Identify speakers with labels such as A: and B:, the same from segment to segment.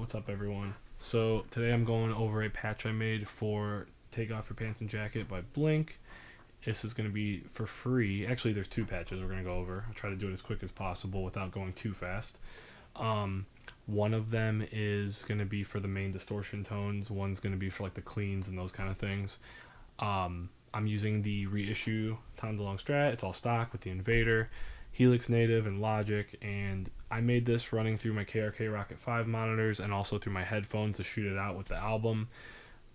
A: what's up everyone? So today I'm going over a patch I made for Take Off Your Pants and Jacket by Blink. This is going to be for free. Actually, there's two patches we're going to go over. I'll try to do it as quick as possible without going too fast. One of them is going to be for the main distortion tones. One's going to be for like the cleans and those kind of things. I'm using the reissue Tom DeLonge Strat. It's all stock with the Invader, Helix native, and Logic, and I made this running through my KRK Rocket 5 monitors and also through my headphones to shoot it out with the album.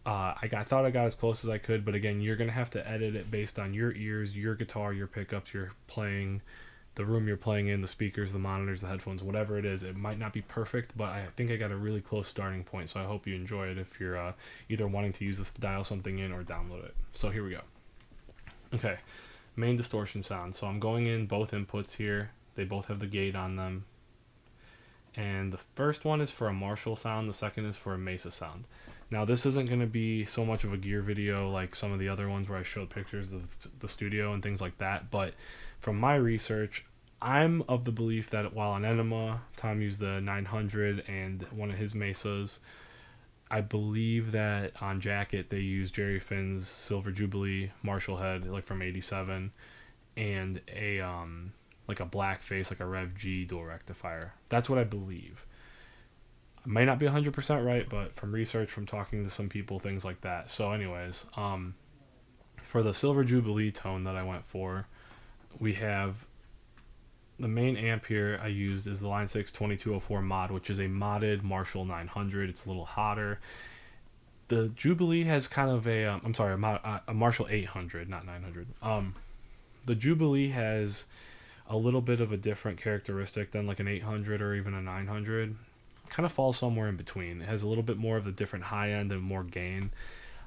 A: I thought I got as close as I could, but again, you're going to have to edit it based on your ears, your guitar, your pickups, your playing, the room you're playing in, the speakers, the monitors, the headphones, whatever it is. It might not be perfect, but I think I got a really close starting point, so I hope you enjoy it if you're either wanting to use this to dial something in or download it. So here we go. Okay, main distortion sound. So I'm going in both inputs here. They both have the gate on them. And the first one is for a Marshall sound, the second is for a Mesa sound. Now this isn't going to be so much of a gear video like some of the other ones where I showed pictures of the studio and things like that, but from my research, I'm of the belief that while on Enema, Tom used the 900 and one of his Mesas, I believe that on Jacket they used Jerry Finn's Silver Jubilee Marshall head, like from '87, and a like a black face, like a Rev G dual rectifier. That's what I believe. I might not be 100% right, but from research, from talking to some people, things like that. So anyways, for the Silver Jubilee tone that I went for, we have the main amp here I used is the Line 6 2204 mod, which is a modded Marshall 900. It's a little hotter. The Jubilee has kind of a, a Marshall 800, not 900. The Jubilee has a little bit of a different characteristic than like an 800 or even a 900. Kind of falls somewhere in between. It has a little bit more of the different high end and more gain.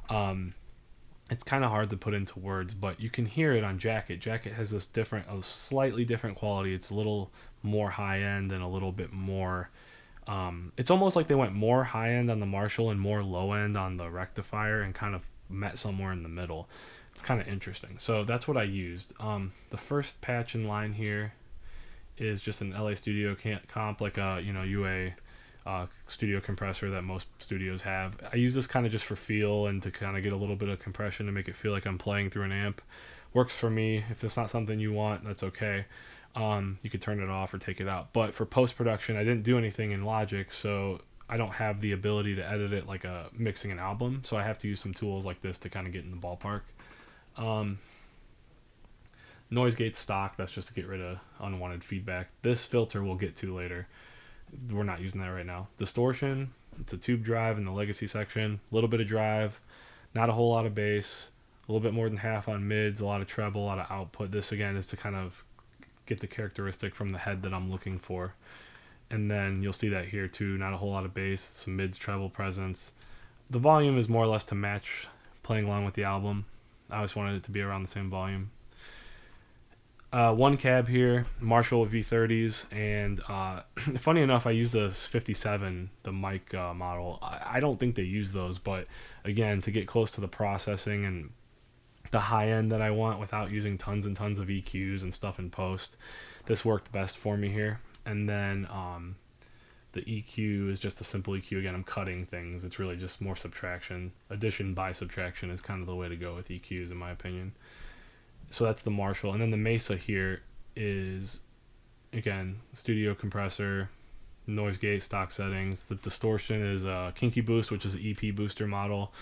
A: It's kind of hard to put into words, but you can hear it on Jacket. Jacket has this a slightly different quality. It's a little more high end and a little bit more. It's almost like they went more high end on the Marshall and more low end on the rectifier and kind of met somewhere in the middle. It's kind of interesting. So that's what I used. The first patch in line here is just an LA Studio comp, like a UA studio compressor that most studios have. I use this kind of just for feel and to kind of get a little bit of compression to make it feel like I'm playing through an amp. Works for me. If it's not something you want, that's okay. You could turn it off or take it out. But for post-production, I didn't do anything in Logic, so I don't have the ability to edit it like mixing an album, so I have to use some tools like this to kind of get in the ballpark. Noise gate stock, that's just to get rid of unwanted feedback. This filter we'll get to later. We're not using that right now. Distortion, it's a tube drive in the legacy section. A little bit of drive, not a whole lot of bass, a little bit more than half on mids, a lot of treble, a lot of output. This again is to kind of get the characteristic from the head that I'm looking for. And then you'll see that here too, not a whole lot of bass, some mids, treble presence. The volume is more or less to match playing along with the album. I always wanted it to be around the same volume. One cab here, Marshall V30s, and funny enough, I used the 57, the mic model. I don't think they use those, but again, to get close to the processing and the high end that I want without using tons and tons of EQs and stuff in post, this worked best for me here. And then the EQ is just a simple EQ. Again, I'm cutting things. It's really just more subtraction. Addition by subtraction is kind of the way to go with EQs, in my opinion. So that's the Marshall. And then the Mesa here is, again, studio compressor, noise gate, stock settings. The distortion is a Kinky Boost, which is an EP booster model.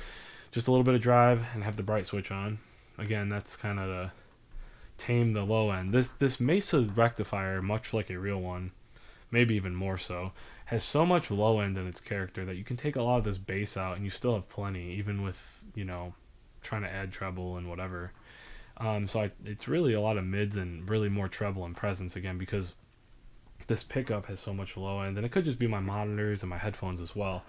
A: Just a little bit of drive and have the bright switch on. Again, that's kind of to tame the low end. This Mesa rectifier, much like a real one, maybe even more so, has so much low end in its character that you can take a lot of this bass out and you still have plenty, even with, trying to add treble and whatever. It's really a lot of mids and really more treble and presence again, because this pickup has so much low end, and it could just be my monitors and my headphones as well.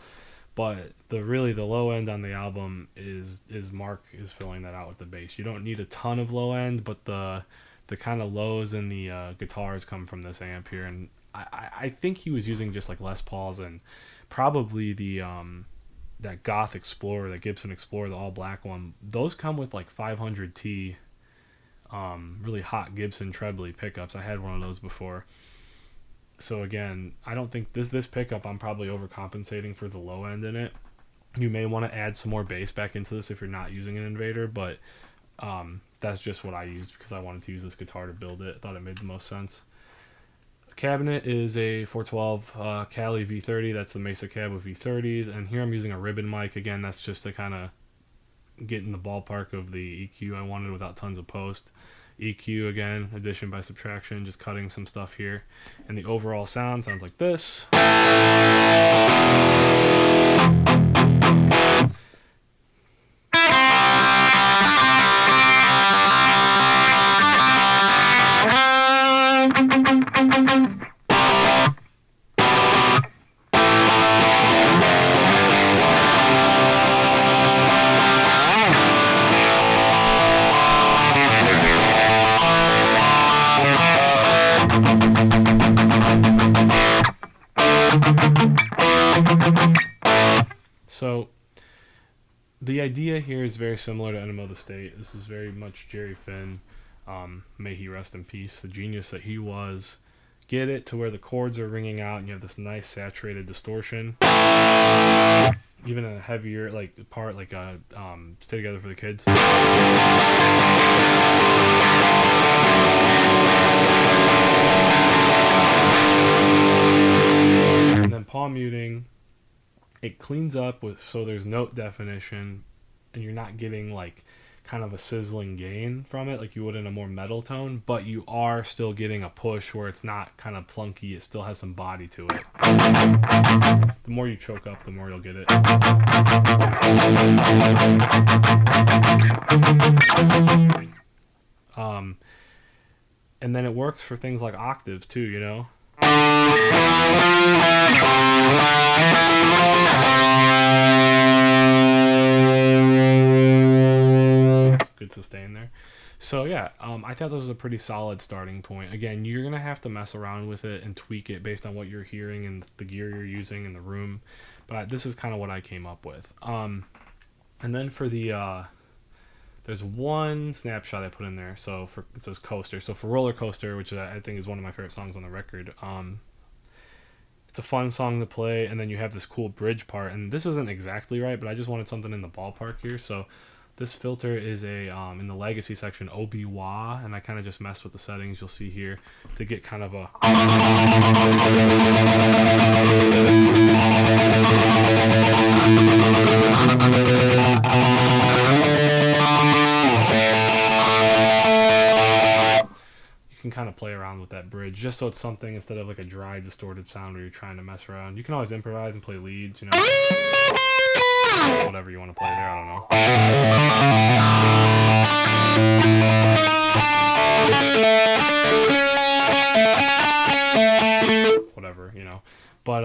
A: But the low end on the album is Mark is filling that out with the bass. You don't need a ton of low end, but the kind of lows in the guitars come from this amp here, and I think he was using just like Les Pauls and probably the that Goth Explorer, that Gibson Explorer, the all black one. Those come with like 500T. Really hot Gibson trebly pickups. I had one of those before. So again, I don't think this pickup, I'm probably overcompensating for the low end in it. You may want to add some more bass back into this if you're not using an Invader, but that's just what I used because I wanted to use this guitar to build it. I thought it made the most sense. Cabinet is a 412 Cali V30. That's the Mesa cab with V30s, and here I'm using a ribbon mic. Again, that's just to kind of get in the ballpark of the EQ I wanted without tons of post. EQ, again, addition by subtraction, just cutting some stuff here, and the overall sound sounds like this. So the idea here is very similar to Enema of the State. This is very much Jerry Finn. May he rest in peace. The genius that he was. Get it to where the chords are ringing out and you have this nice saturated distortion. Even a heavier part like Stay Together for the Kids. And then palm muting. It cleans up so there's note definition, and you're not getting like kind of a sizzling gain from it like you would in a more metal tone, but you are still getting a push where it's not kind of plunky. It still has some body to it. The more you choke up, the more you'll get it. And then it works for things like octaves too, you know. Good sustain there. So yeah, I thought this was a pretty solid starting point. Again, you're gonna have to mess around with it and tweak it based on what you're hearing and the gear you're using in the room, but this is kind of what I came up with. And then for the there's one snapshot I put in there. So it says Coaster. So for Roller Coaster, which I think is one of my favorite songs on the record, it's a fun song to play, and then you have this cool bridge part, and this isn't exactly right, but I just wanted something in the ballpark here. So this filter is a in the Legacy section, OB-wah, and I kind of just messed with the settings you'll see here to get kind of a can kind of play around with that bridge just so it's something instead of like a dry distorted sound where you're trying to mess around. You can always improvise and play leads, you know, whatever you want to play there. I don't know, whatever, you know, but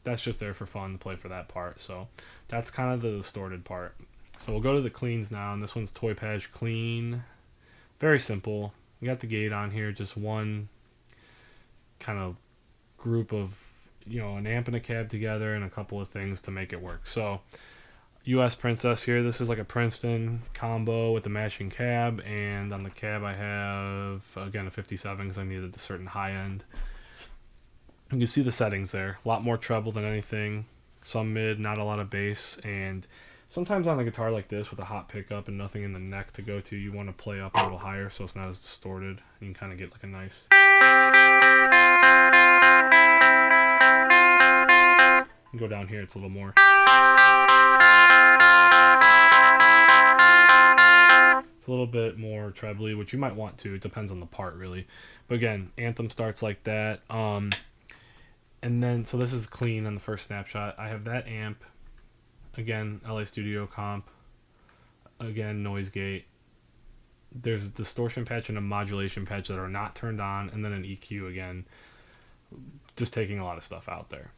A: that's just there for fun to play for that part. So that's kind of the distorted part. So we'll go to the cleans now, and this one's Toy Patch Clean. Very simple. We got the gate on here, just one kind of group of, you know, an amp and a cab together and a couple of things to make it work. So US Princess here, this is like a Princeton combo with the matching cab, and on the cab I have, again, a 57 because I needed a certain high end. You can see the settings there, a lot more treble than anything, some mid, not a lot of bass, and sometimes on a guitar like this with a hot pickup and nothing in the neck to go to, you want to play up a little higher so it's not as distorted. You can kind of get like a nice... You can go down here, it's a little more... It's a little bit more trebly, which you might want to. It depends on the part, really. But again, Anthem starts like that. And then, so this is clean on the first snapshot. I have that amp. Again, LA Studio comp. Again, noise gate. There's a distortion patch and a modulation patch that are not turned on, and then an EQ again. Just taking a lot of stuff out there.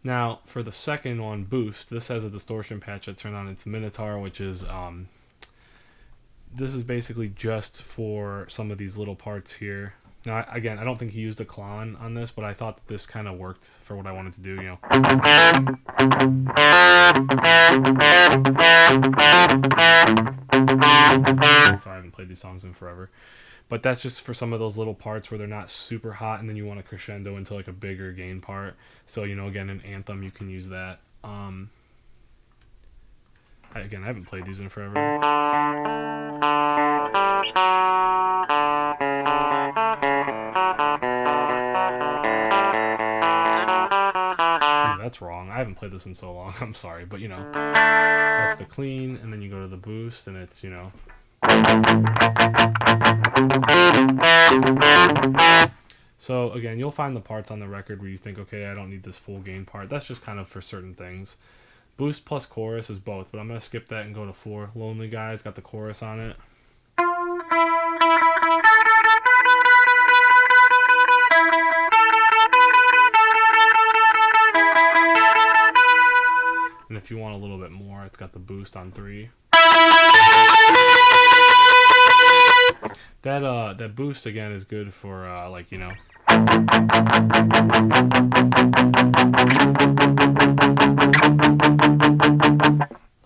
A: Now, for the second one, Boost, this has a distortion patch that's turned on. It's Minotaur, which is, this is basically just for some of these little parts here. Now, again, I don't think he used a clon on this, but I thought that this kind of worked for what I wanted to do, you know. Sorry, I haven't played these songs in forever. But that's just for some of those little parts where they're not super hot, and then you want to crescendo into like a bigger gain part. So again, in Anthem you can use that. Again, I haven't played these in forever. Ooh, that's wrong. I haven't played this in so long. I'm sorry, but that's the clean, and then you go to the boost, and it's So again, you'll find the parts on the record where you think, okay, I don't need this full gain part. That's just kind of for certain things. Boost plus chorus is both, but I'm going to skip that and go to 4. Lonely Guy's got the chorus on it. And if you want a little bit more, it's got the boost on 3. That boost again is good for like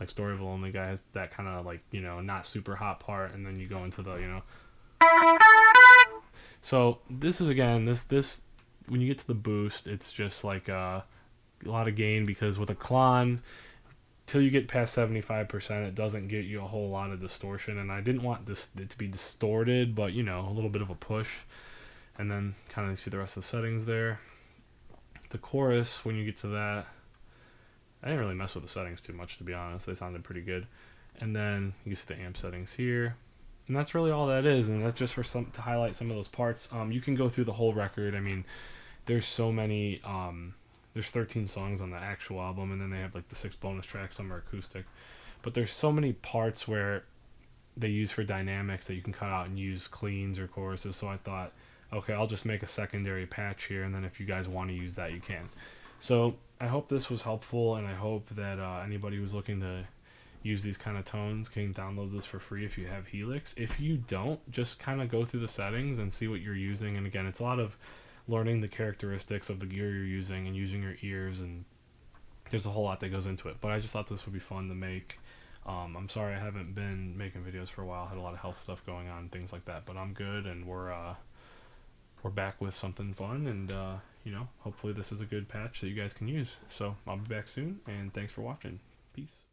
A: Story of a Lonely Guy has that kind of not super hot part, and then you go into the So this is again this when you get to the boost, it's just like a lot of gain, because with a Klon, till you get past 75%, it doesn't get you a whole lot of distortion, and I didn't want it to be distorted, but a little bit of a push. And then kind of see the rest of the settings there. The chorus, when you get to that, I didn't really mess with the settings too much, to be honest. They sounded pretty good. And then you can see the amp settings here, and that's really all that is. And that's just for to highlight some of those parts. You can go through the whole record. I mean, there's so many. There's 13 songs on the actual album, and then they have like the 6 bonus tracks. Some are acoustic, but there's so many parts where they use for dynamics that you can cut out and use cleans or choruses. So I thought, okay, I'll just make a secondary patch here, and then if you guys want to use that, you can. So I hope this was helpful, and I hope that anybody who's looking to use these kind of tones can download this for free if you have Helix. If you don't, just kind of go through the settings and see what you're using. And again, it's a lot of learning the characteristics of the gear you're using and using your ears, and there's a whole lot that goes into it. But I just thought this would be fun to make. I'm sorry I haven't been making videos for a while. I had a lot of health stuff going on, things like that, but I'm good, and we're back with something fun, and hopefully this is a good patch that you guys can use. So I'll be back soon, and thanks for watching. Peace.